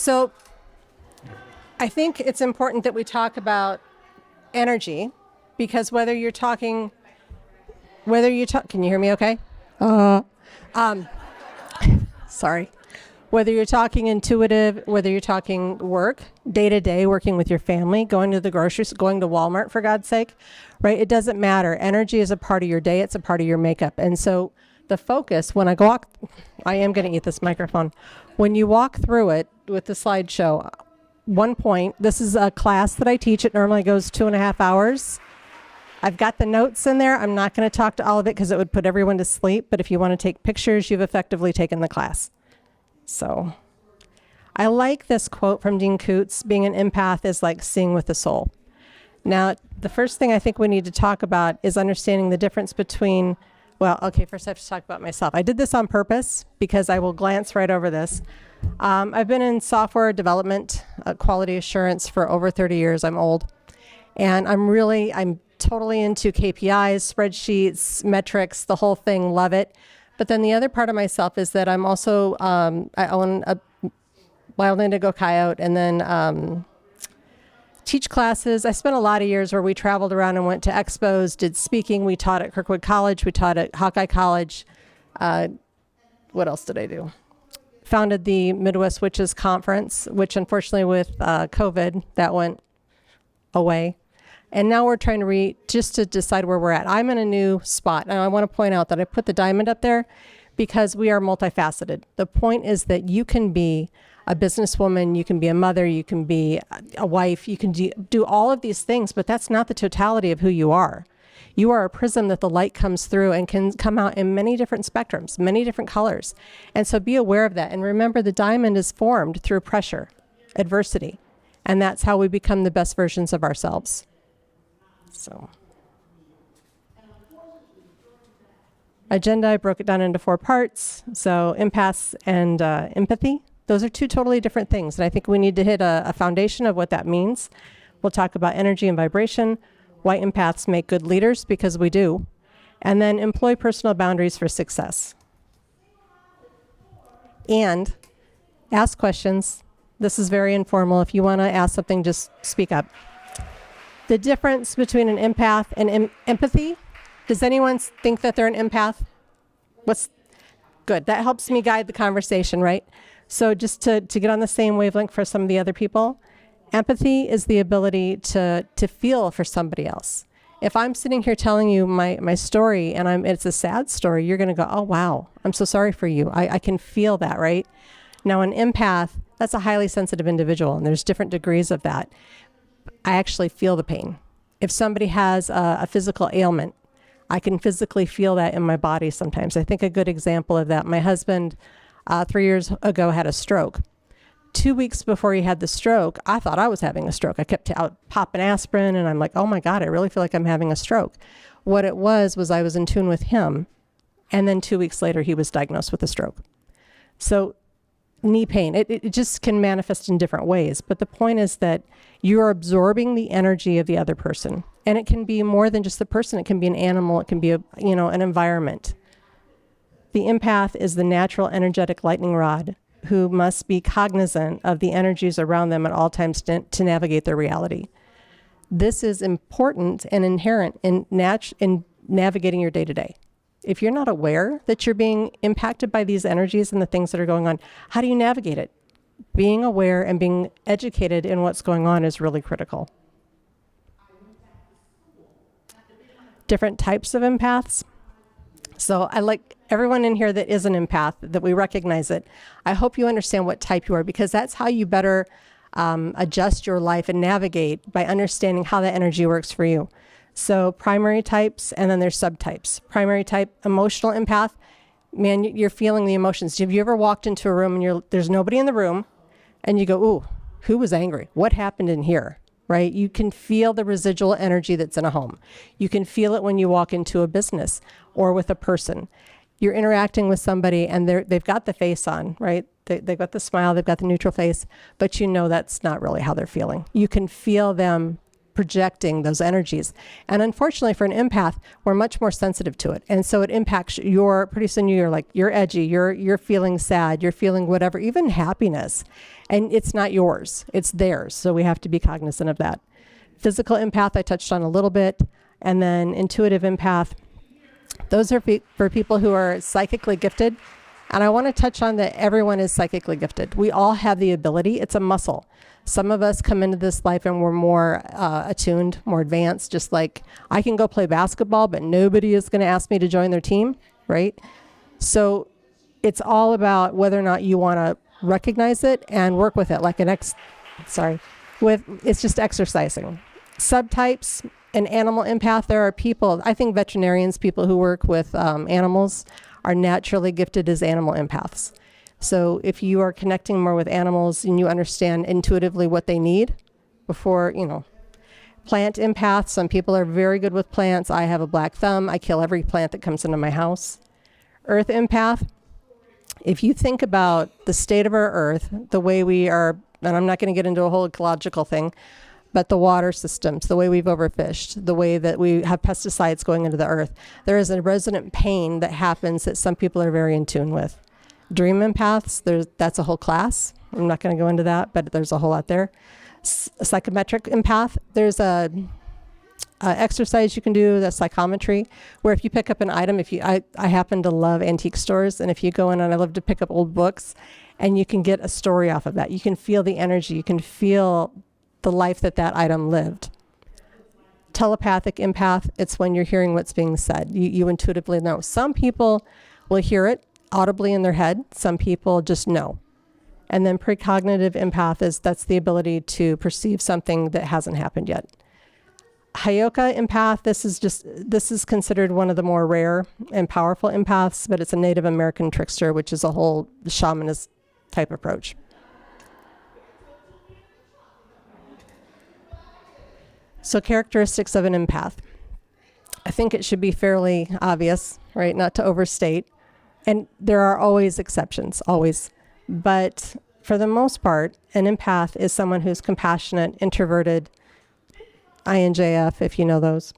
So I think it's important that we talk about energy, because whether you're talking, can you hear me okay? Sorry. Whether you're talking intuitive, whether you're talking work, day to day, working with your family, going to the grocery store, going to Walmart, for God's sake, right? It doesn't matter. Energy is a part of your day. It's a part of your makeup. And so the focus, when I am going to eat this microphone. When you walk through it with the slideshow, one point, this is a class that I teach. It normally goes 2.5 hours. I've got the notes in there. I'm not going to talk to all of it because it would put everyone to sleep. But if you want to take pictures, you've effectively taken the class. So I like this quote from Dean Koontz: being an empath is like seeing with the soul. Now, the first thing I think we need to talk about is understanding the difference between, first I have to talk about myself. I did this on purpose because I will glance right over this. I've been in software development, quality assurance for over 30 years. I'm old. And I'm totally into KPIs, spreadsheets, metrics, the whole thing, love it. But then the other part of myself is that I'm also, I own a Wild Indigo Coyote, and then teach classes. I spent a lot of years where we traveled around and went to expos, did speaking. We taught at Kirkwood College. We taught at Hawkeye College. What else did I do? Founded the Midwest Witches Conference, which unfortunately with COVID, that went away. And now we're trying to just to decide where we're at. I'm in a new spot. And I want to point out that I put the diamond up there because we are multifaceted. The point is that you can be a businesswoman, you can be a mother, you can be a wife, you can do all of these things, but that's not the totality of who you are. You are a prism that the light comes through and can come out in many different spectrums, many different colors. And so be aware of that. And remember, the diamond is formed through pressure, adversity. And that's how we become the best versions of ourselves. So, agenda, I broke it down into 4 parts. So empaths and empathy, those are 2 totally different things. And I think we need to hit a foundation of what that means. We'll talk about energy and vibration, why empaths make good leaders, because we do, and then employ personal boundaries for success. And ask questions. This is very informal. If you want to ask something, just speak up. The difference between an empath and empathy. Does anyone think that they're an empath? Good. That helps me guide the conversation, right? So just to get on the same wavelength for some of the other people, empathy is the ability to feel for somebody else. If I'm sitting here telling you my story and it's a sad story, you're going to go, oh, wow, I'm so sorry for you. I can feel that, right? Now, an empath, that's a highly sensitive individual, and there's different degrees of that. I actually feel the pain. If somebody has a physical ailment, I can physically feel that in my body sometimes. I think a good example of that, my husband 3 years ago had a stroke. 2 weeks before he had the stroke, I thought I was having a stroke. I kept out popping aspirin, and I'm like, oh my God, I really feel like I'm having a stroke. What it was I was in tune with him, and then 2 weeks later, he was diagnosed with a stroke. So knee pain, it just can manifest in different ways. But the point is that you're absorbing the energy of the other person. And it can be more than just the person. It can be an animal. It can be an environment. The empath is the natural energetic lightning rod who must be cognizant of the energies around them at all times to navigate their reality. This is important and inherent in navigating your day-to-day. If you're not aware that you're being impacted by these energies and the things that are going on, how do you navigate it? Being aware and being educated in what's going on is really critical. Different types of empaths. So I like everyone in here that is an empath, that we recognize it. I hope you understand what type you are, because that's how you better adjust your life and navigate, by understanding how that energy works for you. So primary types, and then there's subtypes. Primary type, emotional empath. Man, you're feeling the emotions. Have you ever walked into a room and there's nobody in the room, and you go, ooh, who was angry? What happened in here? Right? You can feel the residual energy that's in a home. You can feel it when you walk into a business or with a person. You're interacting with somebody and they've got the face on, right? They've got the smile, they've got the neutral face, but you know that's not really how they're feeling. You can feel them projecting those energies. And unfortunately for an empath, we're much more sensitive to it. And so it impacts pretty soon you're like, you're edgy, you're feeling sad, you're feeling whatever, even happiness. And it's not yours, it's theirs. So we have to be cognizant of that. Physical empath, I touched on a little bit. And then intuitive empath, those are for people who are psychically gifted. And I want to touch on that everyone is psychically gifted. We all have the ability. It's a muscle. Some of us come into this life and we're more attuned, more advanced, just like I can go play basketball, but nobody is going to ask me to join their team, right? So it's all about whether or not you want to recognize it and work with it like it's just exercising. Subtypes, an animal empath, there are people, I think veterinarians, people who work with animals, are naturally gifted as animal empaths. So if you are connecting more with animals and you understand intuitively what they need before, plant empaths, some people are very good with plants. I have a black thumb. I kill every plant that comes into my house. Earth empath, if you think about the state of our earth, the way we are, and I'm not going to get into a whole ecological thing, but the water systems, the way we've overfished, the way that we have pesticides going into the earth, there is a resonant pain that happens that some people are very in tune with. Dream empaths, that's a whole class. I'm not going to go into that, but there's a whole lot there. Psychometric empath, there's a exercise you can do, the psychometry, where if you pick up an item, I happen to love antique stores, and if you go in, and I love to pick up old books, and you can get a story off of that. You can feel the energy, you can feel the life that item lived. Telepathic empath, it's when you're hearing what's being said. You intuitively know. Some people will hear it audibly in their head. Some people just know. And then precognitive empath that's the ability to perceive something that hasn't happened yet. Hayoka empath, this is considered one of the more rare and powerful empaths, but it's a Native American trickster, which is a whole shamanist type approach. So characteristics of an empath. I think it should be fairly obvious, right? Not to overstate. And there are always exceptions, always. But for the most part, an empath is someone who's compassionate, introverted, INJF, if you know those,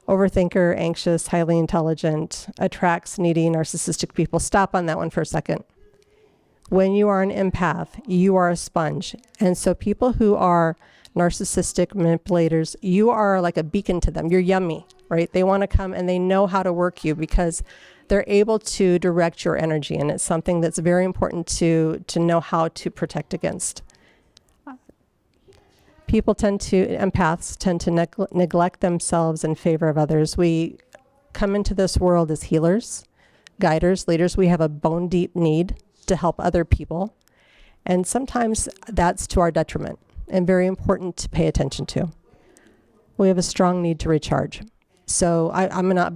overthinker, anxious, highly intelligent, attracts needy, narcissistic people. Stop on that one for a second. When you are an empath, you are a sponge. And so people who are narcissistic manipulators, you are like a beacon to them. You're yummy, right? They want to come and they know how to work you because they're able to direct your energy. And it's something that's very important to know how to protect against. Empaths tend to neglect themselves in favor of others. We come into this world as healers, guiders, leaders. We have a bone deep need to help other people. And sometimes that's to our detriment and very important to pay attention to. We have a strong need to recharge. So I'm not,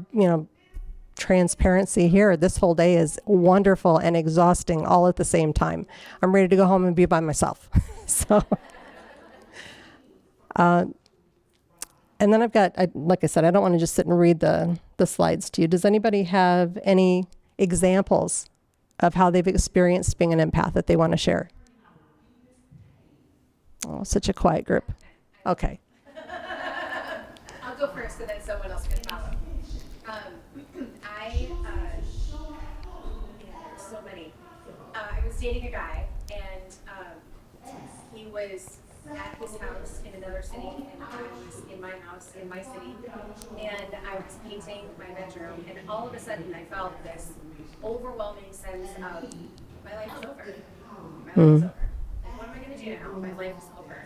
transparency here. This whole day is wonderful and exhausting all at the same time. I'm ready to go home and be by myself. So, and then I've got, like I said, I don't want to just sit and read the slides to you. Does anybody have any examples of how they've experienced being an empath that they want to share? Oh, such a quiet group. Okay. I'll go first and then someone else can follow. I was dating a guy and he was at his house in another city and I was in my house in my city and I was painting my bedroom and all of a sudden I felt this overwhelming sense of my life is over. My life is over. Like, what am I going to do now? My life is over.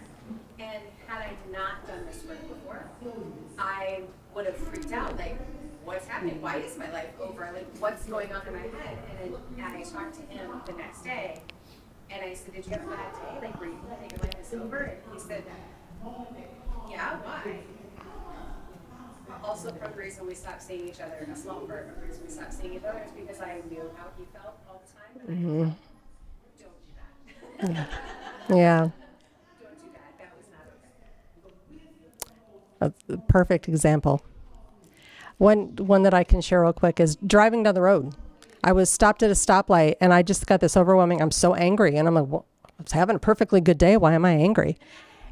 And had I not done this work before, I would have freaked out. Like, what's happening? Why is my life over? Like, what's going on in my head? And then I talked to him the next day, and I said, did you have a bad day? Like, were you thinking your life is over? And he said, yeah, why? Also, part of the reason we stopped seeing each other, a small part of the reason we stopped seeing each other is because I knew how he felt all the time. And I don't do that. Yeah. Don't do that. That was not okay. A perfect example. One that I can share real quick is driving down the road. I was stopped at a stoplight and I just got this overwhelming, I'm so angry. And I'm like, well, I was having a perfectly good day. Why am I angry?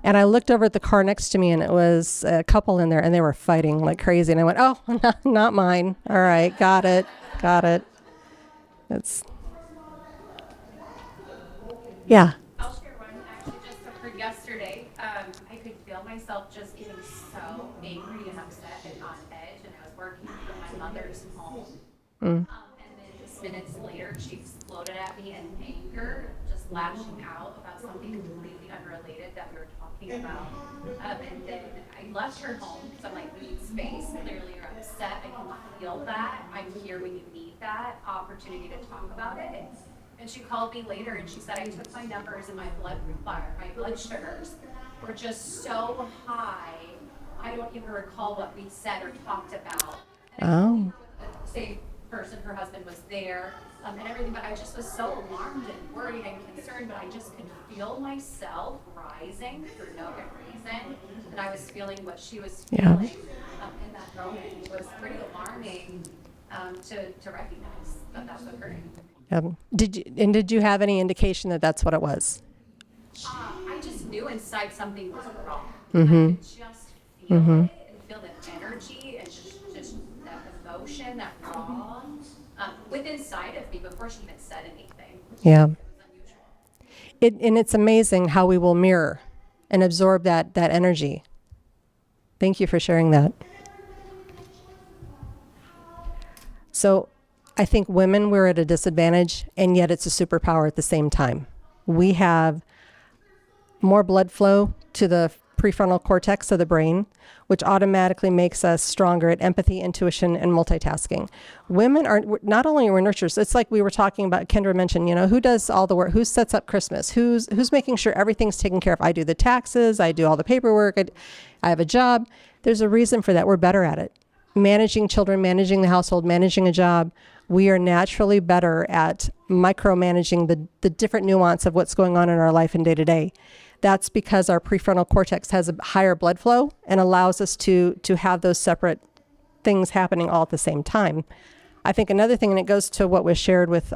And I looked over at the car next to me, and it was a couple in there, and they were fighting like crazy. And I went, oh, not mine. All right, got it. It's, yeah. I'll share one actually just occurred yesterday. I could feel myself just getting so angry and upset and on edge, and I was working from my mother's home. And then just minutes later, she exploded at me in anger, just lashing out about something completely unrelated that we were talking about. And then I left her home because I'm like, we need space. Clearly, you're upset. I can feel that. I'm here when you need that opportunity to talk about it. And she called me later and she said, I took my numbers and my blood sugars were just so high. I don't even recall what we said or talked about. And the same person, her husband was there and everything, but I just was so alarmed and worried and concerned, but I just could feel myself rising for no good reason. And I was feeling what she was feeling in that moment. It was pretty alarming to recognize that that's occurring. Did you have any indication that that's what it was? I just knew inside something was wrong. Mm-hmm. I could just feel it and feel the energy and just that emotion, that raw within inside of me before she even said anything. Yeah. It was unusual. And it's amazing how we will mirror and absorb that energy. Thank you for sharing that. So I think women, we're at a disadvantage, and yet it's a superpower at the same time. We have more blood flow to the prefrontal cortex of the brain, which automatically makes us stronger at empathy, intuition, and multitasking. Women are not only we're nurturers. It's like we were talking about. Kendra mentioned, who does all the work? Who sets up Christmas? Who's making sure everything's taken care of? I do the taxes. I do all the paperwork. I have a job. There's a reason for that. We're better at it. Managing children, managing the household, managing a job. We are naturally better at micromanaging the different nuance of what's going on in our life and day to day. That's because our prefrontal cortex has a higher blood flow and allows us to have those separate things happening all at the same time. I think another thing, and it goes to what was shared with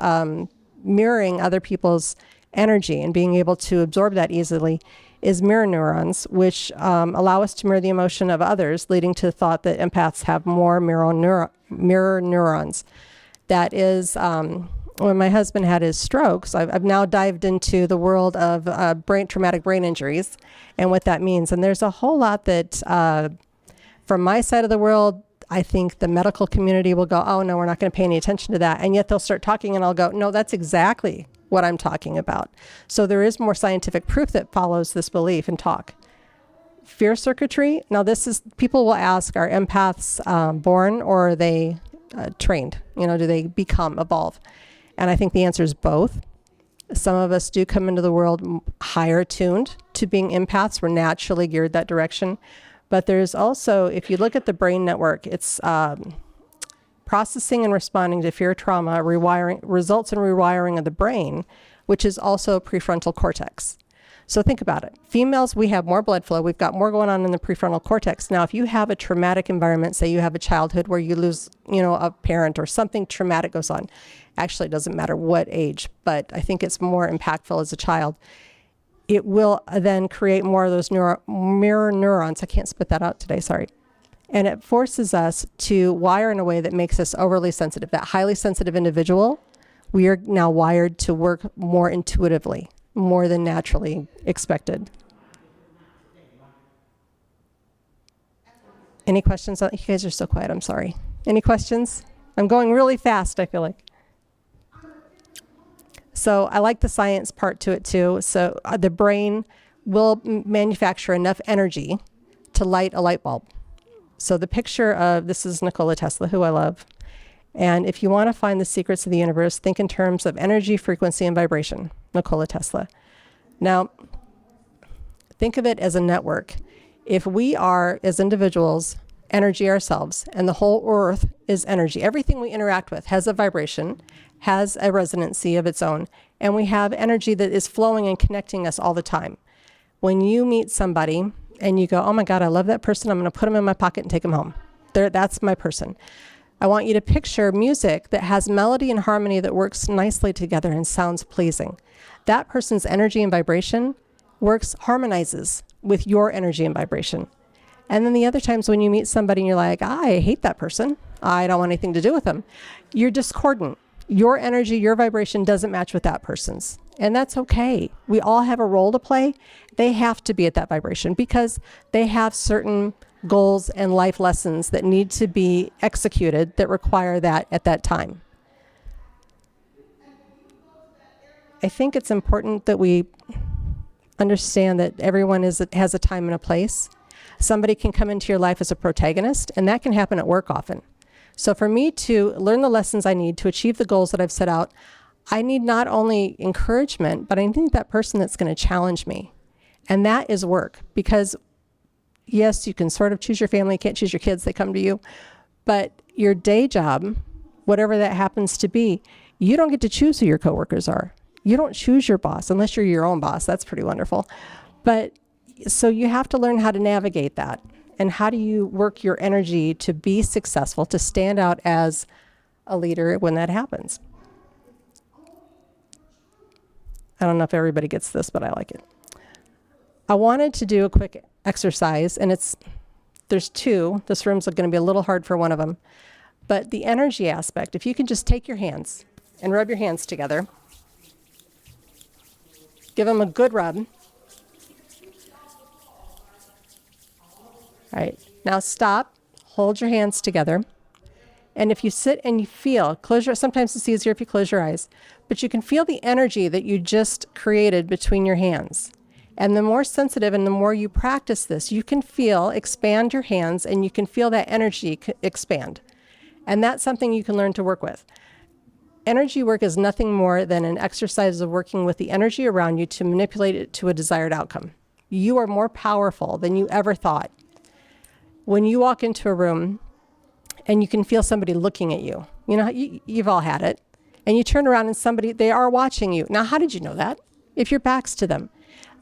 mirroring other people's energy and being able to absorb that easily, is mirror neurons, which allow us to mirror the emotion of others, leading to the thought that empaths have more mirror neurons. That is, when my husband had his strokes, I've now dived into the world of traumatic brain injuries and what that means. And there's a whole lot that, from my side of the world, I think the medical community will go, oh, no, we're not going to pay any attention to that. And yet they'll start talking and I'll go, no, that's exactly what I'm talking about. So there is more scientific proof that follows this belief and talk. Fear circuitry. Now people will ask, are empaths born or are they trained? Do they evolve? And I think the answer is both. Some of us do come into the world higher tuned to being empaths. We're naturally geared that direction. But there's also, if you look at the brain network, it's processing and responding to fear, trauma, results in rewiring of the brain, which is also prefrontal cortex. So think about it. Females, we have more blood flow. We've got more going on in the prefrontal cortex. Now, if you have a traumatic environment, say you have a childhood where you lose, a parent or something traumatic goes on. Actually, it doesn't matter what age, but I think it's more impactful as a child. It will then create more of those mirror neurons. I can't spit that out today, sorry. And it forces us to wire in a way that makes us overly sensitive. That highly sensitive individual, we are now wired to work more intuitively, more than naturally expected. Any questions? You guys are so quiet, I'm sorry. Any questions? I'm going really fast, I feel like. So I like the science part to it too. So the brain will manufacture enough energy to light a light bulb. So the picture of, this is Nikola Tesla, who I love. And if you want to find the secrets of the universe, think in terms of energy, frequency, and vibration. Nikola Tesla. Now, think of it as a network. If we are, as individuals, energy ourselves, and the whole earth is energy, everything we interact with has a vibration, has a resonancy of its own, and we have energy that is flowing and connecting us all the time. When you meet somebody and you go, oh my God, I love that person, I'm going to put them in my pocket and take them home. That's my person. I want you to picture music that has melody and harmony that works nicely together and sounds pleasing. That person's energy and vibration harmonizes with your energy and vibration. And then the other times when you meet somebody and you're like, I hate that person, I don't want anything to do with them, you're discordant. Your energy, your vibration doesn't match with that person's. And that's okay. We all have a role to play. They have to be at that vibration because they have certain goals and life lessons that need to be executed that require that at that time. I think it's important that we understand that everyone has a time and a place. Somebody can come into your life as a protagonist, and that can happen at work often. So for me to learn the lessons I need to achieve the goals that I've set out, I need not only encouragement, but I need that person that's going to challenge me. And that is work, because yes, you can sort of choose your family, you can't choose your kids, they come to you. But your day job, whatever that happens to be, you don't get to choose who your coworkers are. You don't choose your boss unless you're your own boss. That's pretty wonderful. But so you have to learn how to navigate that. And how do you work your energy to be successful, to stand out as a leader when that happens? I don't know if everybody gets this, but I like it. I wanted to do a quick exercise, and there's two. This room's going to be a little hard for one of them. But the energy aspect, if you can just take your hands and rub your hands together, give them a good rub. All right, now stop, hold your hands together. And if you sit and you feel, sometimes it's easier if you close your eyes, but you can feel the energy that you just created between your hands. And the more sensitive and the more you practice this, you can expand your hands, and you can feel that energy expand. And that's something you can learn to work with. Energy work is nothing more than an exercise of working with the energy around you to manipulate it to a desired outcome. You are more powerful than you ever thought. When you walk into a room and you can feel somebody looking at you, you've all had it, and you turn around and they are watching you. Now, how did you know that? If your back's to them,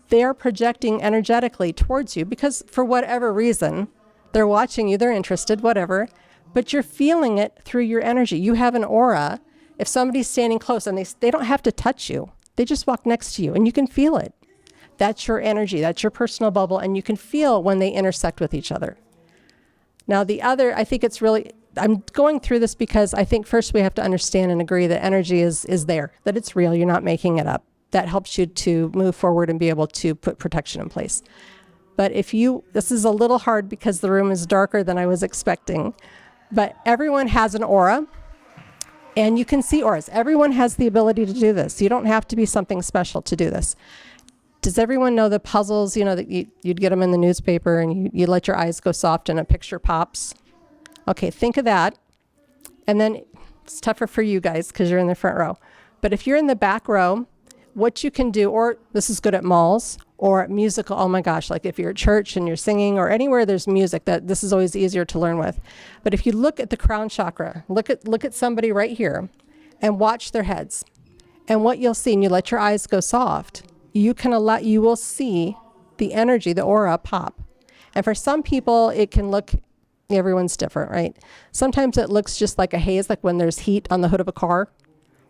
they are projecting energetically towards you because for whatever reason, they're watching you, they're interested, whatever, but you're feeling it through your energy. You have an aura. If somebody's standing close and they don't have to touch you, they just walk next to you and you can feel it. That's your energy, that's your personal bubble, and you can feel when they intersect with each other. Now the other, I think I'm going through this because I think first we have to understand and agree that energy is there, that it's real, you're not making it up. That helps you to move forward and be able to put protection in place. But this is a little hard because the room is darker than I was expecting, but everyone has an aura, and you can see auras. Everyone has the ability to do this. You don't have to be something special to do this. Does everyone know the puzzles, that you'd get them in the newspaper and you let your eyes go soft and a picture pops? Okay, think of that. And then it's tougher for you guys because you're in the front row. But if you're in the back row, what you can do, or this is good at malls or at musical, oh my gosh, like if you're at church and you're singing or anywhere there's music, this is always easier to learn with. But if you look at the crown chakra, look at somebody right here and watch their heads. And what you'll see, and you let your eyes go soft, you will see the energy, the aura pop. And for some people, it can look, everyone's different, right? Sometimes it looks just like a haze, like when there's heat on the hood of a car,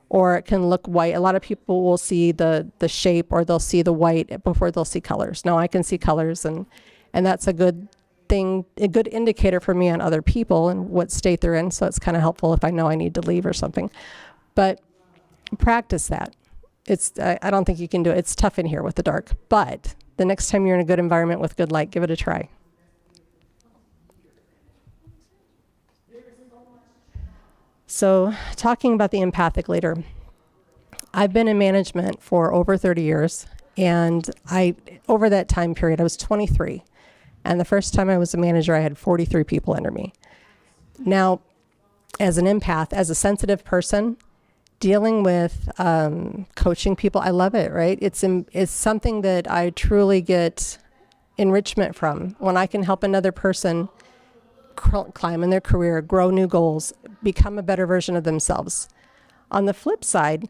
or it can look white. A lot of people will see the shape, or they'll see the white before they'll see colors. No, I can see colors, and that's a good thing, a good indicator for me on other people and what state they're in. So it's kind of helpful if I know I need to leave or something. But practice that. I don't think you can do it. It's tough in here with the dark, but the next time you're in a good environment with good light, give it a try. So talking about the empathic leader, I've been in management for over 30 years, and over that time period, I was 23. And the first time I was a manager, I had 43 people under me. Now, as an empath, as a sensitive person, dealing with coaching people, I love it, right? It's something that I truly get enrichment from. When I can help another person climb in their career, grow new goals, become a better version of themselves. On the flip side,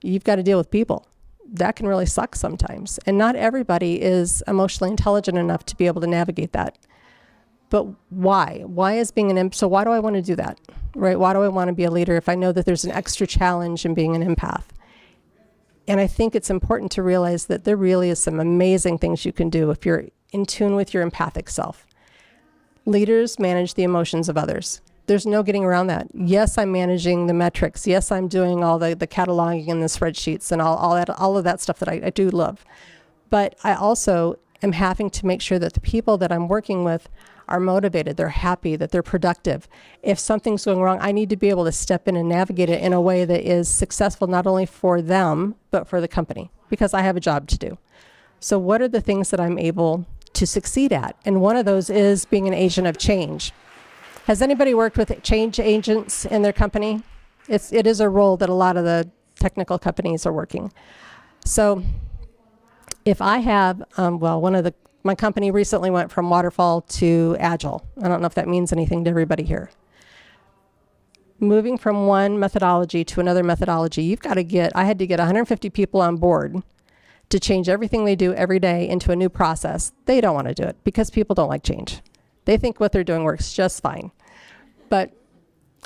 you've got to deal with people. That can really suck sometimes. And not everybody is emotionally intelligent enough to be able to navigate that. But why? Why is being an so why do I want to do that? Right? Why do I want to be a leader if I know that there's an extra challenge in being an empath? And I think it's important to realize that there really is some amazing things you can do if you're in tune with your empathic self. Leaders manage the emotions of others. There's no getting around that. Yes, I'm managing the metrics. Yes, I'm doing all the cataloging and the spreadsheets and all of that stuff that I do love. But I also am having to make sure that the people that I'm working with are motivated, they're happy, that they're productive. If something's going wrong, I need to be able to step in and navigate it in a way that is successful not only for them, but for the company, because I have a job to do. So what are the things that I'm able to succeed at? And one of those is being an agent of change. Has anybody worked with change agents in their company? It is a role that a lot of the technical companies are working. So if I have, my company recently went from waterfall to agile. I don't know if that means anything to everybody here. Moving from one methodology to another methodology, I had to get 150 people on board to change everything they do every day into a new process. They don't want to do it because people don't like change. They think what they're doing works just fine. But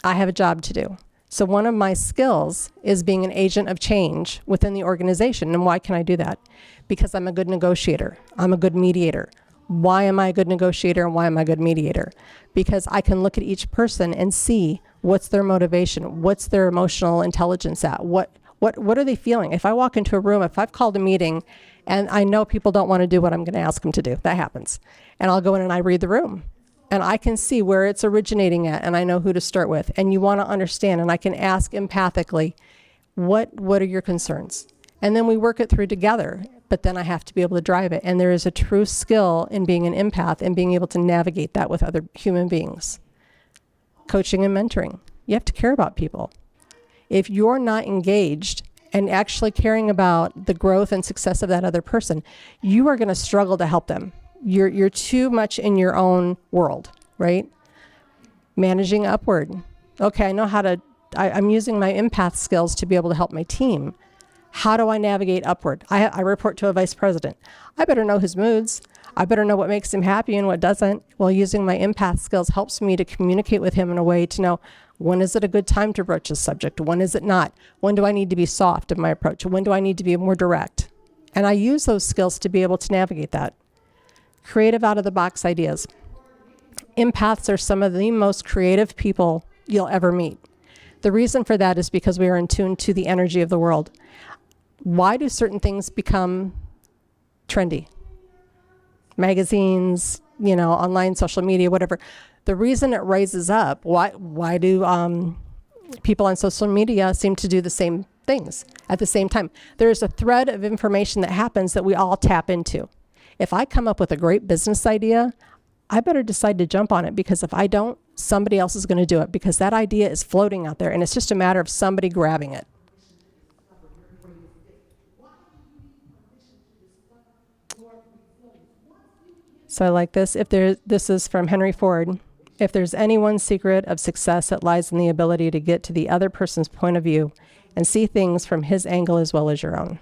I have a job to do. So one of my skills is being an agent of change within the organization. And why can I do that? Because I'm a good negotiator. I'm a good mediator. Why am I a good negotiator and why am I a good mediator? Because I can look at each person and see what's their motivation, what's their emotional intelligence at, what are they feeling? If I walk into a room, if I've called a meeting and I know people don't want to do what I'm going to ask them to do, that happens. And I'll go in and I read the room. And I can see where it's originating at, and I know who to start with. And you want to understand, and I can ask empathically, what are your concerns? And then we work it through together, but then I have to be able to drive it. And there is a true skill in being an empath and being able to navigate that with other human beings. Coaching and mentoring. You have to care about people. If you're not engaged and actually caring about the growth and success of that other person, you are going to struggle to help them. You're too much in your own world, right? Managing upward. Okay, I know how to, I'm using my empath skills to be able to help my team. How do I navigate upward? I report to a vice president. I better know his moods. I better know what makes him happy and what doesn't. Well, using my empath skills helps me to communicate with him in a way to know when is it a good time to broach a subject? When is it not? When do I need to be soft in my approach? When do I need to be more direct? And I use those skills to be able to navigate that. Creative out-of-the-box ideas. Empaths are some of the most creative people you'll ever meet. The reason for that is because we are in tune to the energy of the world. Why do certain things become trendy? Magazines, online social media, whatever. The reason it rises up, why do people on social media seem to do the same things at the same time? There's a thread of information that happens that we all tap into. If I come up with a great business idea, I better decide to jump on it, because if I don't, somebody else is going to do it, because that idea is floating out there and it's just a matter of somebody grabbing it. So I like this. This is from Henry Ford. If there's any one secret of success, it lies in the ability to get to the other person's point of view and see things from his angle as well as your own.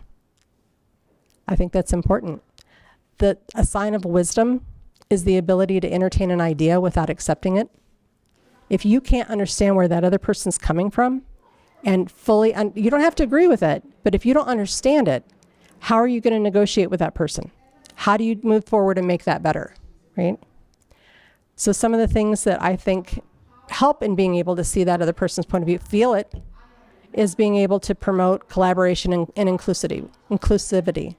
I think that's important. A sign of wisdom is the ability to entertain an idea without accepting it. If you can't understand where that other person's coming from and fully, you don't have to agree with it, but if you don't understand it, how are you going to negotiate with that person? How do you move forward and make that better, right? So some of the things that I think help in being able to see that other person's point of view, feel it, is being able to promote collaboration and inclusivity.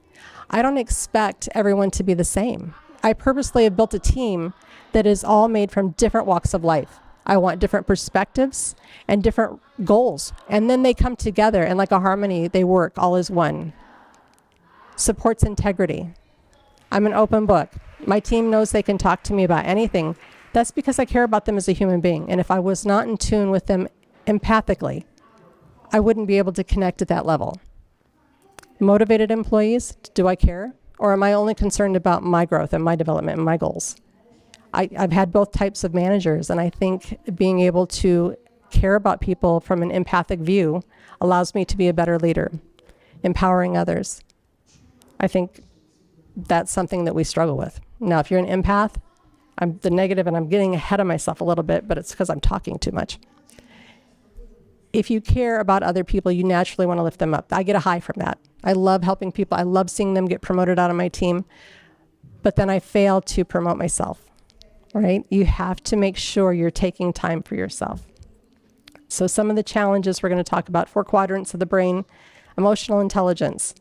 I don't expect everyone to be the same. I purposely have built a team that is all made from different walks of life. I want different perspectives and different goals. And then they come together and like a harmony, they work all as one. Supports integrity. I'm an open book. My team knows they can talk to me about anything. That's because I care about them as a human being. And if I was not in tune with them empathically, I wouldn't be able to connect at that level. Motivated employees, do I care? Or am I only concerned about my growth and my development and my goals? I've had both types of managers, and I think being able to care about people from an empathic view allows me to be a better leader, empowering others. I think that's something that we struggle with. Now, if you're an empath, I'm the negative and I'm getting ahead of myself a little bit, but it's because I'm talking too much. If you care about other people, you naturally want to lift them up. I get a high from that. I love helping people. I love seeing them get promoted out of my team. but then I fail to promote myself, right? You have to make sure you're taking time for yourself. So some of the challenges we're going to talk about: 4 quadrants of the brain, emotional intelligence.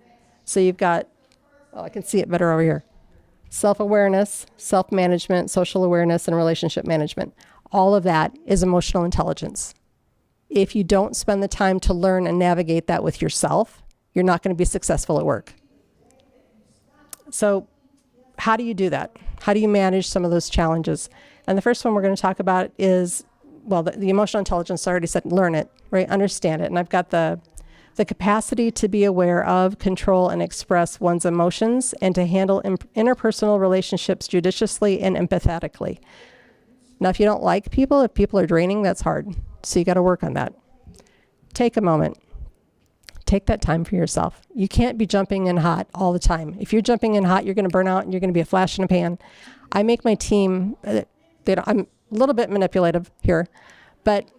So you've got, oh, I can see it better over here. Self-awareness, self-management, social awareness, and relationship management. All of that is emotional intelligence. If you don't spend the time to learn and navigate that with yourself, you're not going to be successful at work. So how do you do that? How do you manage some of those challenges? And the first one we're going to talk about is, well, the emotional intelligence, I already said, learn it, right? Understand it. And I've got the capacity to be aware of, control, and express one's emotions, and to handle interpersonal relationships judiciously and empathetically. Now, if you don't like people, if people are draining, that's hard. So you got to work on that. Take a moment. Take that time for yourself. You can't be jumping in hot all the time. If you're jumping in hot, you're going to burn out and you're going to be a flash in a pan. I make my team, I'm a little bit manipulative here, but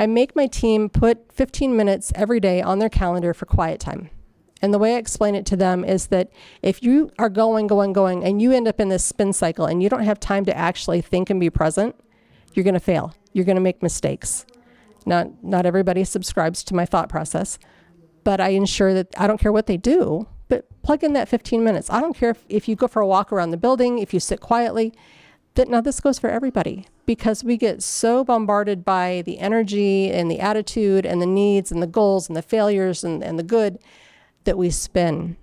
I make my team put 15 minutes every day on their calendar for quiet time. And the way I explain it to them is that if you are going, and you end up in this spin cycle and you don't have time to actually think and be present, you're going to fail. You're going to make mistakes. Not everybody subscribes to my thought process, but I ensure that I don't care what they do, but plug in that 15 minutes. I don't care if you go for a walk around the building, if you sit quietly. Now this goes for everybody, because we get so bombarded by the energy and the attitude and the needs and the goals and the failures and the good that we spin.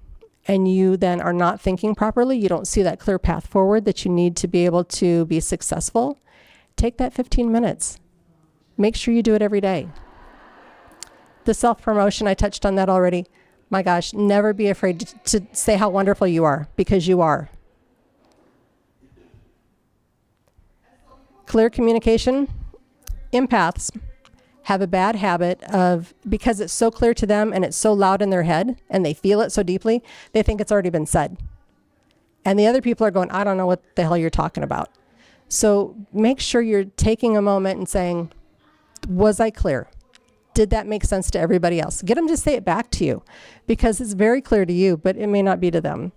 And you then are not thinking properly. You don't see that clear path forward that you need to be able to be successful. Take that 15 minutes. Make sure you do it every day. The self-promotion, I touched on that already. My gosh, never be afraid to say how wonderful you are, because you are. Clear communication. Empaths have a bad habit of, because it's so clear to them and it's so loud in their head and they feel it so deeply, they think it's already been said. And the other people are going, I don't know what the hell you're talking about. So make sure you're taking a moment and saying, was I clear? Did that make sense to everybody else? Get them to say it back to you, because it's very clear to you, but it may not be to them.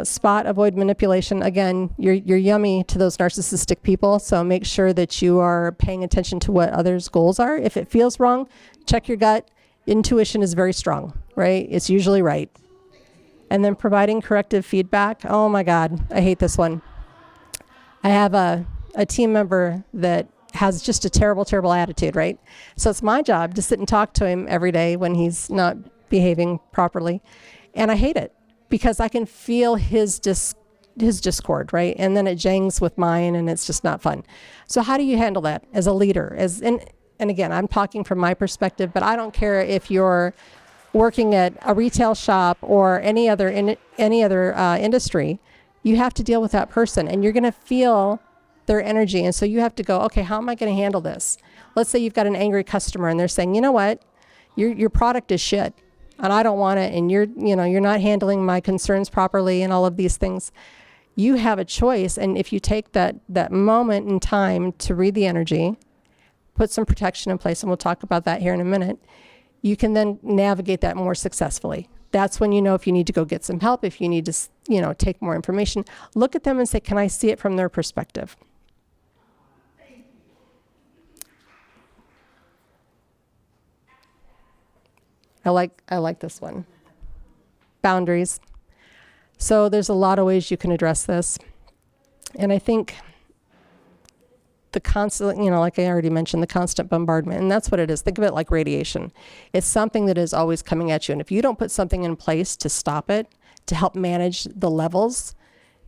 Spot, avoid manipulation. Again, you're yummy to those narcissistic people, so make sure that you are paying attention to what others' goals are. If it feels wrong, check your gut. Intuition is very strong, right? It's usually right. And then providing corrective feedback. Oh my God, I hate this one. I have a team member that has just a terrible, terrible attitude, right? So it's my job to sit and talk to him every day when he's not behaving properly. And I hate it, because I can feel his discord, right? And then it jangs with mine, and it's just not fun. So how do you handle that as a leader? And again, I'm talking from my perspective, but I don't care if you're working at a retail shop or any other industry. You have to deal with that person, and you're going to feel their energy. And so you have to go, okay, how am I going to handle this? Let's say you've got an angry customer and they're saying, you know what, your product is shit and I don't want it, and you're not handling my concerns properly and all of these things. You have a choice, and if you take that moment in time to read the energy, put some protection in place, and we'll talk about that here in a minute, you can then navigate that more successfully. That's when you know if you need to go get some help, if you need to take more information. Look at them and say, can I see it from their perspective? I like this one. Boundaries. So there's a lot of ways you can address this. And I think the constant, like I already mentioned, the constant bombardment, and that's what it is. Think of it like radiation. It's something that is always coming at you. And if you don't put something in place to stop it, to help manage the levels,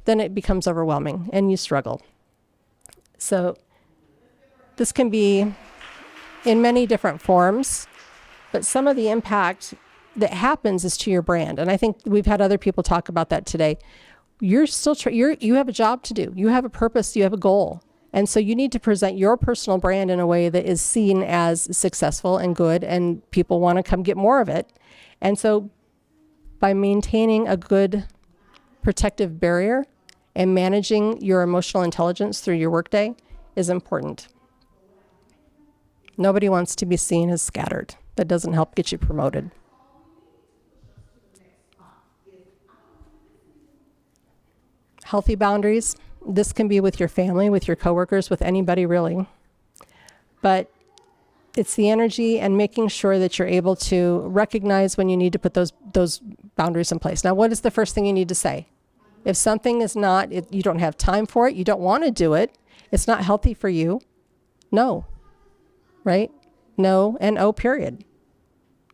then it becomes overwhelming and you struggle. So this can be in many different forms, but some of the impact that happens is to your brand. And I think we've had other people talk about that today. You're still, you have a job to do. You have a purpose, you have a goal. And so you need to present your personal brand in a way that is seen as successful and good, and people want to come get more of it. And so by maintaining a good protective barrier and managing your emotional intelligence through your workday is important. Nobody wants to be seen as scattered. That doesn't help get you promoted. Healthy boundaries. This can be with your family, with your coworkers, with anybody really. But it's the energy and making sure that you're able to recognize when you need to put those boundaries in place. Now, what is the first thing you need to say? If something is not, you don't have time for it, you don't want to do it, it's not healthy for you, no, right? No and oh, period.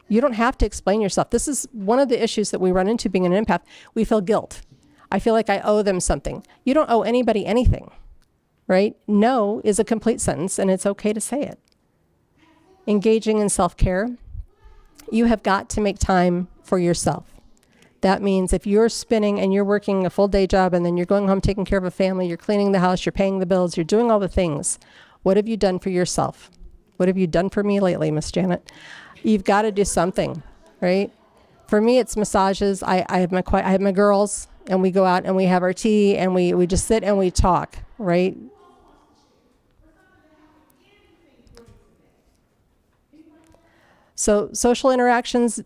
You don't have to explain yourself. This is one of the issues that we run into being an empath. We feel guilt. I feel like I owe them something. You don't owe anybody anything, right? No is a complete sentence, and it's okay to say it. Engaging in self-care. You have got to make time for yourself. That means if you're spinning and you're working a full day job and then you're going home taking care of a family, you're cleaning the house, you're paying the bills, you're doing all the things, what have you done for yourself? What have you done for me lately, Miss Janet? You've got to do something, right? For me, it's massages. I have my girls, and we go out and we have our tea and we just sit and we talk, right? So social interactions,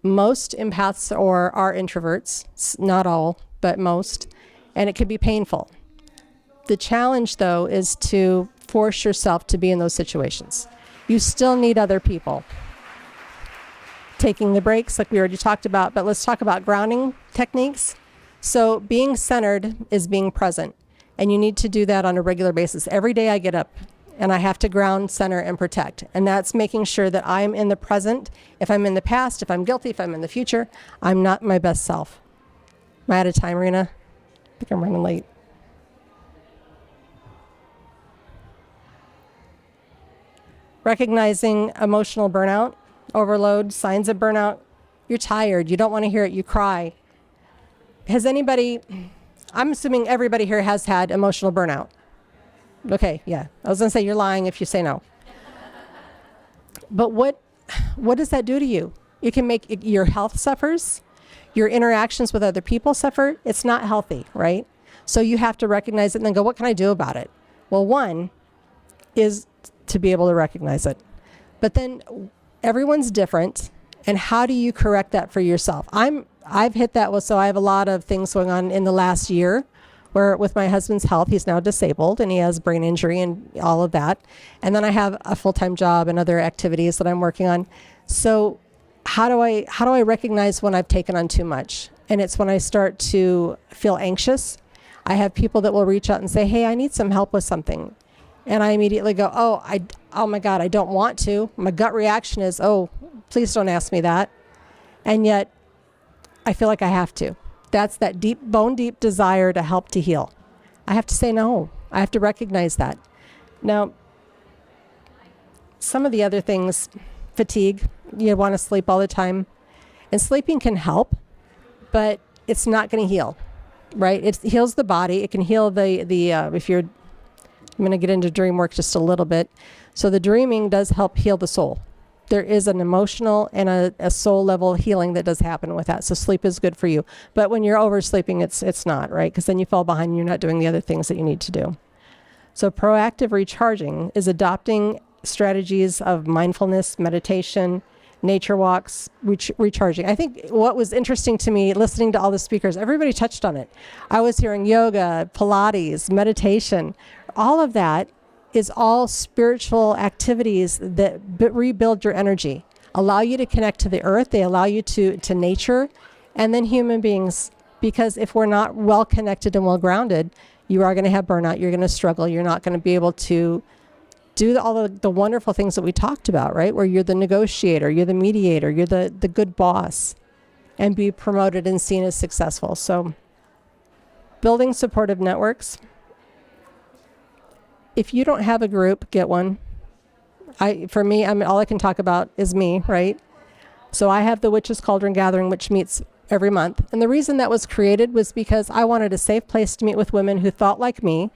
most empaths are introverts, not all, but most, and it can be painful. The challenge, though, is to force yourself to be in those situations. You still need other people. Taking the breaks, like we already talked about, but let's talk about grounding techniques. So being centered is being present, and you need to do that on a regular basis. Every day I get up, and I have to ground, center, and protect. And that's making sure that I'm in the present. If I'm in the past, if I'm guilty, if I'm in the future, I'm not my best self. Am I out of time, Rena? I think I'm running late. Recognizing emotional burnout, overload, signs of burnout. You're tired. You don't want to hear it. You cry. Has anybody, I'm assuming everybody here has had emotional burnout. Okay, yeah. I was going to say you're lying if you say no. But what does that do to you? It can make your health suffers. Your interactions with other people suffer. It's not healthy, right? So you have to recognize it and then go, what can I do about it? Well, one is to be able to recognize it. But then everyone's different. And how do you correct that for yourself? I've hit that. So I have a lot of things going on in the last year where with my husband's health, he's now disabled and he has brain injury and all of that. And then I have a full-time job and other activities that I'm working on. So how do I recognize when I've taken on too much? And it's when I start to feel anxious. I have people that will reach out and say, hey, I need some help with something. And I immediately go, oh my God, I don't want to. My gut reaction is, oh, please don't ask me that. And yet I feel like I have to. That's that deep, bone deep desire to help to heal. I have to say no. I have to recognize that. Now, some of the other things, fatigue, you want to sleep all the time. And sleeping can help, but it's not going to heal, right? It heals the body. It can heal if you're, I'm going to get into dream work just a little bit. So the dreaming does help heal the soul. There is an emotional and a soul level healing that does happen with that. So sleep is good for you. But when you're oversleeping, it's not, right? Because then you fall behind and you're not doing the other things that you need to do. So proactive recharging is adopting strategies of mindfulness, meditation, nature walks, recharging. I think what was interesting to me listening to all the speakers, everybody touched on it. I was hearing yoga, Pilates, meditation, all of that is all spiritual activities that rebuild your energy, allow you to connect to the earth, they allow you to nature, and then human beings. Because if we're not well connected and well grounded, you are going to have burnout, you're going to struggle, you're not going to be able to do all the wonderful things that we talked about, right? Where you're the negotiator, you're the mediator, you're the good boss, and be promoted and seen as successful. So building supportive networks. If you don't have a group, get one. For me, all I can talk about is me, right? So I have the Witches Cauldron Gathering, which meets every month. And the reason that was created was because I wanted a safe place to meet with women who thought like me.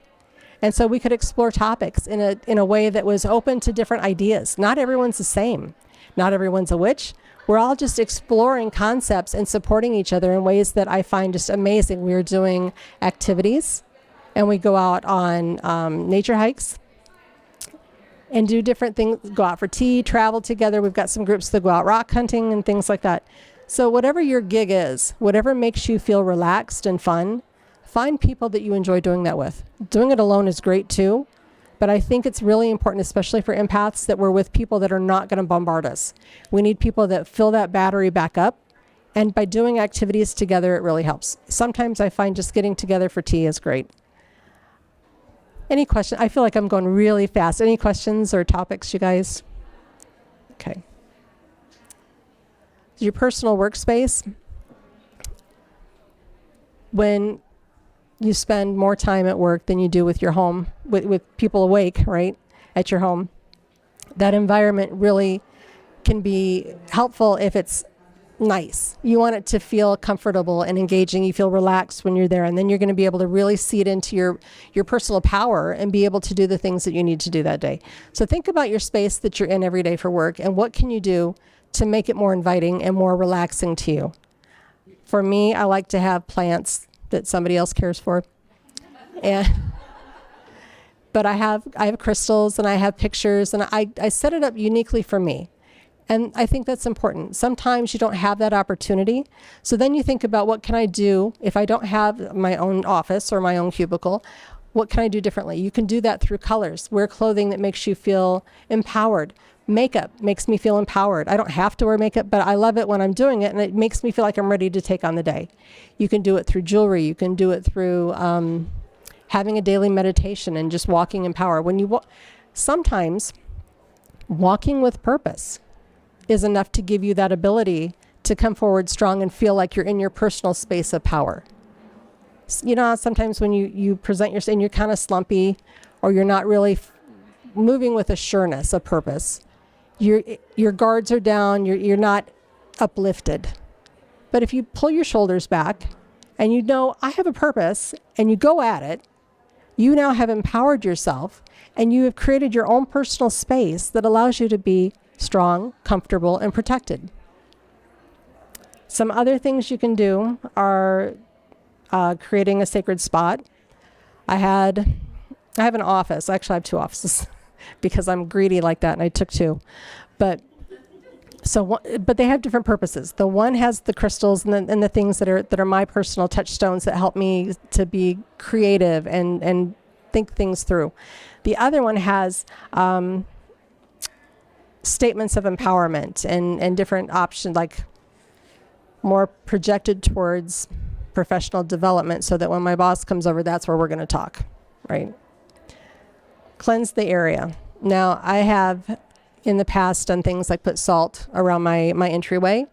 And so we could explore topics in a way that was open to different ideas. Not everyone's the same. Not everyone's a witch. We're all just exploring concepts and supporting each other in ways that I find just amazing. We're doing activities. And we go out on nature hikes and do different things, go out for tea, travel together. We've got some groups that go out rock hunting and things like that. So whatever your gig is, whatever makes you feel relaxed and fun, Find people that you enjoy doing that with. Doing it alone is great too, but I think it's really important, especially for empaths, that we're with people that are not going to bombard us. We need people that fill that battery back up, and by doing activities together, it really helps. Sometimes I find just getting together for tea is great. Any questions? I feel like I'm going really fast. Any questions or topics, you guys? Okay. Your personal workspace. When you spend more time at work than you do with your home, with people awake, right, at your home, that environment really can be helpful if it's nice. You want it to feel comfortable and engaging. You feel relaxed when you're there, and then you're going to be able to really see it into your personal power and be able to do the things that you need to do that day. So think about your space that you're in every day for work, and what can you do to make it more inviting and more relaxing to you. For me, I like to have plants that somebody else cares for. But I have crystals and I have pictures, and I set it up uniquely for me. And I think that's important. Sometimes you don't have that opportunity. So then you think about, what can I do if I don't have my own office or my own cubicle? What can I do differently? You can do that through colors. Wear clothing that makes you feel empowered. Makeup makes me feel empowered. I don't have to wear makeup, but I love it when I'm doing it, and it makes me feel like I'm ready to take on the day. You can do it through jewelry. You can do it through having a daily meditation and just walking in power. Sometimes walking with purpose is enough to give you that ability to come forward strong and feel like you're in your personal space of power. You know, sometimes when you present yourself and you're kind of slumpy, or you're not really moving with a sureness of purpose, your guards are down, you're not uplifted. But if you pull your shoulders back and you know, I have a purpose, and you go at it, you now have empowered yourself, and you have created your own personal space that allows you to be strong, comfortable, and protected. Some other things you can do are creating a sacred spot. I have an office. Actually, I have 2 offices because I'm greedy like that, and I took 2. But they have different purposes. The one has the crystals and the things that are my personal touchstones that help me to be creative and think things through. The other one has statements of empowerment and different options, like more projected towards professional development, so that when my boss comes over, that's where we're going to talk, right? Cleanse the area. Now, I have in the past done things like put salt around my entryway.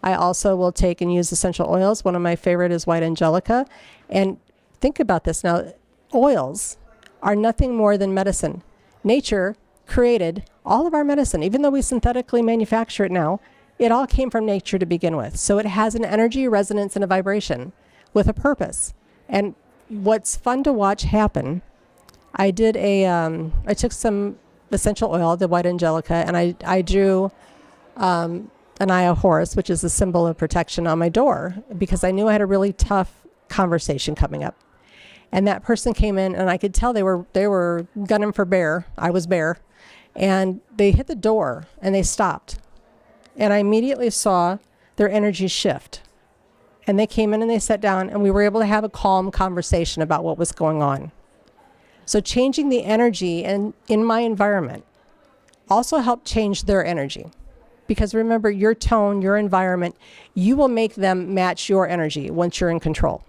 I also will take and use essential oils. One of my favorite is white angelica. And think about this now. Oils are nothing more than medicine. Nature created all of our medicine. Even though we synthetically manufacture it now, it all came from nature to begin with. So it has an energy, resonance, and a vibration with a purpose. And what's fun to watch happen, I took some essential oil, the white angelica, and I drew an eye of Horus, which is a symbol of protection, on my door, because I knew I had a really tough conversation coming up. And that person came in, and I could tell they were gunning for bear. I was bear. And they hit the door, and they stopped. And I immediately saw their energy shift. And they came in and they sat down, and we were able to have a calm conversation about what was going on. So changing the energy in my environment also helped change their energy. Because remember, your tone, your environment, you will make them match your energy once you're in control.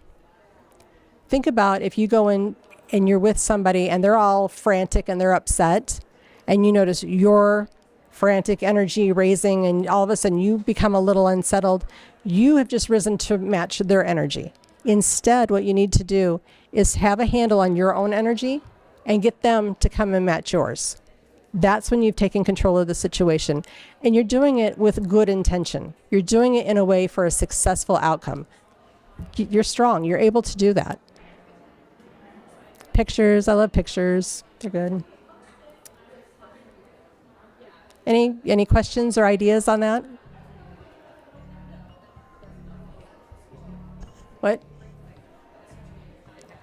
Think about if you go in and you're with somebody and they're all frantic and they're upset, and you notice your frantic energy raising, and all of a sudden you become a little unsettled. You have just risen to match their energy. Instead, what you need to do is have a handle on your own energy and get them to come and match yours. That's when you've taken control of the situation. And you're doing it with good intention. You're doing it in a way for a successful outcome. You're strong. You're able to do that. Pictures. I love pictures. They're good. Any questions or ideas on that? What?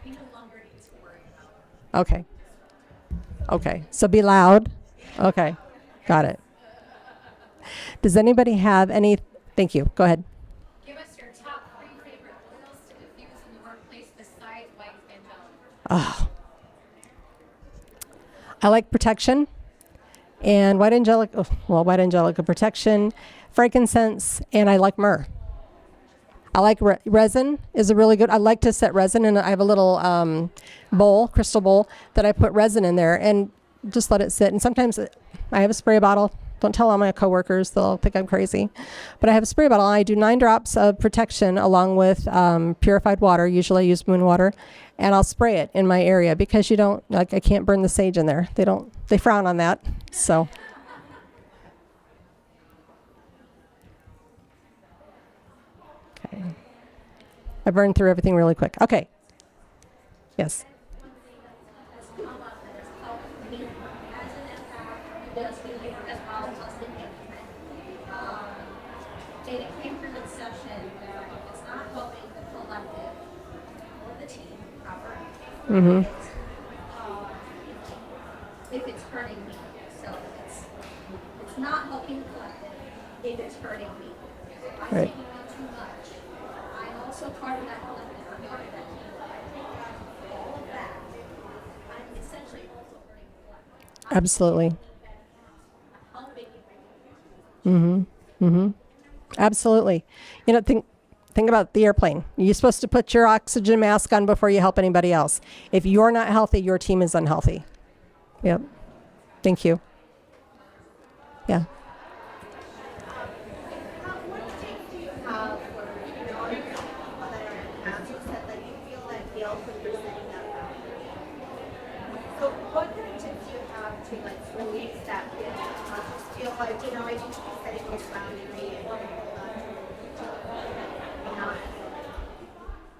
We no longer need to worry about it. Okay. So be loud. Okay. Got it. Does anybody have any? Thank you. Go ahead. Give us your top 3 favorite oils to diffuse in the workplace besides I like protection and white angelica protection, frankincense, and I like myrrh. I like resin is a really good. I like to set resin in. I have a little crystal bowl that I put resin in there and just let it sit. And sometimes I have a spray bottle. Don't tell all my coworkers; they'll think I'm crazy. But I have a spray bottle. And I do 9 drops of protection along with purified water. Usually I use moon water, and I'll spray it in my area because I can't burn the sage in there. They frown on that. So. Okay. I burned through everything really quick. Okay. Yes. Mm-hmm. If it's hurting me, so it's not helping the collective. If it's hurting me, if I'm Right. taking on too much, I'm also part of that collective. I'm part of that team. All of that, I'm essentially also hurting the collective. Absolutely. Helping Mm-hmm. Mm-hmm. Absolutely. Think about the airplane. You're supposed to put your oxygen mask on before you help anybody else. If you're not healthy, your team is unhealthy. Yep. Thank you. Yeah. What tips do you have for knowing people that are empaths? You said that you feel that guilt when you're setting that boundary. So what kind of tips do you have to release that guilt? Not just feel like, I need to be setting this boundary and not.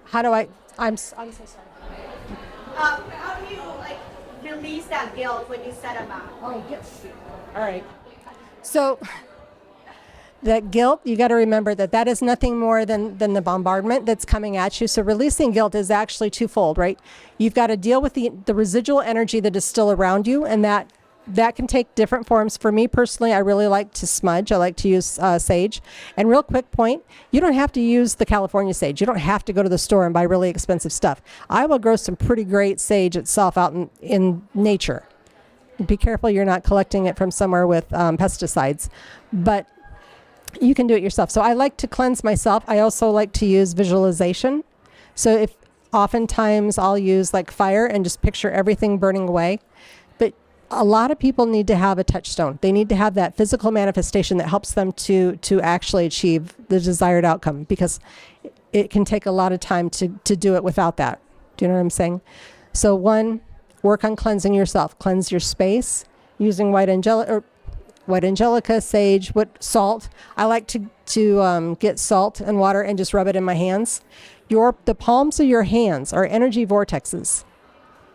How do I'm so sorry. How do you release that guilt when you set a boundary? Oh, yes. All right. So that guilt, you got to remember that is nothing more than the bombardment that's coming at you. So releasing guilt is actually twofold, right? You've got to deal with the residual energy that is still around you, and that can take different forms. For me personally, I really like to smudge. I like to use sage. And real quick point, you don't have to use the California sage. You don't have to go to the store and buy really expensive stuff. I will grow some pretty great sage itself out in nature. Be careful you're not collecting it from somewhere with pesticides. But you can do it yourself. So I like to cleanse myself. I also like to use visualization. So oftentimes I'll use fire and just picture everything burning away. A lot of people need to have a touchstone. They need to have that physical manifestation that helps them to actually achieve the desired outcome, because it can take a lot of time to do it without that. Do you know what I'm saying? So one, work on cleansing yourself. Cleanse your space using white angelica, sage, salt. I like to get salt and water and just rub it in my hands. The palms of your hands are energy vortexes.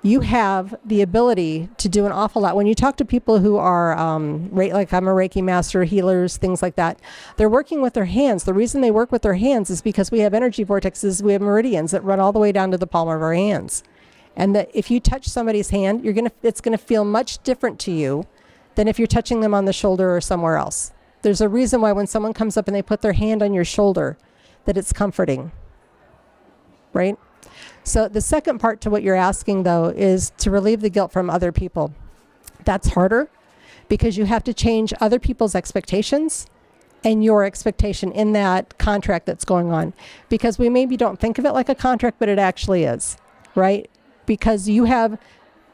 You have the ability to do an awful lot. When you talk to people who are, like I'm a Reiki master, healers, things like that, they're working with their hands. The reason they work with their hands is because we have energy vortexes, we have meridians that run all the way down to the palm of our hands. And that if you touch somebody's hand, it's gonna feel much different to you than if you're touching them on the shoulder or somewhere else. There's a reason why when someone comes up and they put their hand on your shoulder, that it's comforting, right? So the second part to what you're asking, though, is to relieve the guilt from other people. That's harder because you have to change other people's expectations and your expectation in that contract that's going on. Because we maybe don't think of it like a contract, but it actually is, right? Because you have,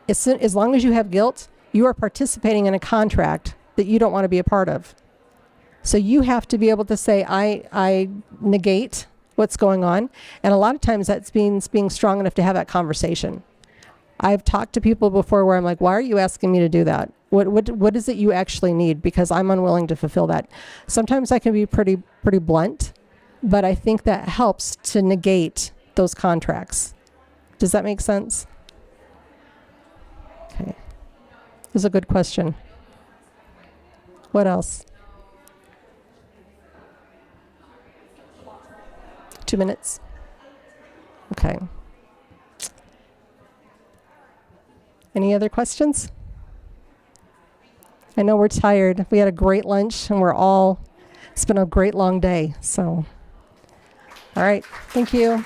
as long as you have guilt, you are participating in a contract that you don't want to be a part of. So you have to be able to say, I negate what's going on. And a lot of times that's being strong enough to have that conversation. I've talked to people before where I'm like, why are you asking me to do that? What is it you actually need? Because I'm unwilling to fulfill that. Sometimes I can be pretty blunt, but I think that helps to negate those contracts. Does that make sense? Okay. This is a good question. What else? 2 minutes? Okay. Any other questions? I know we're tired. We had a great lunch and it's been a great long day. So, all right. Thank you.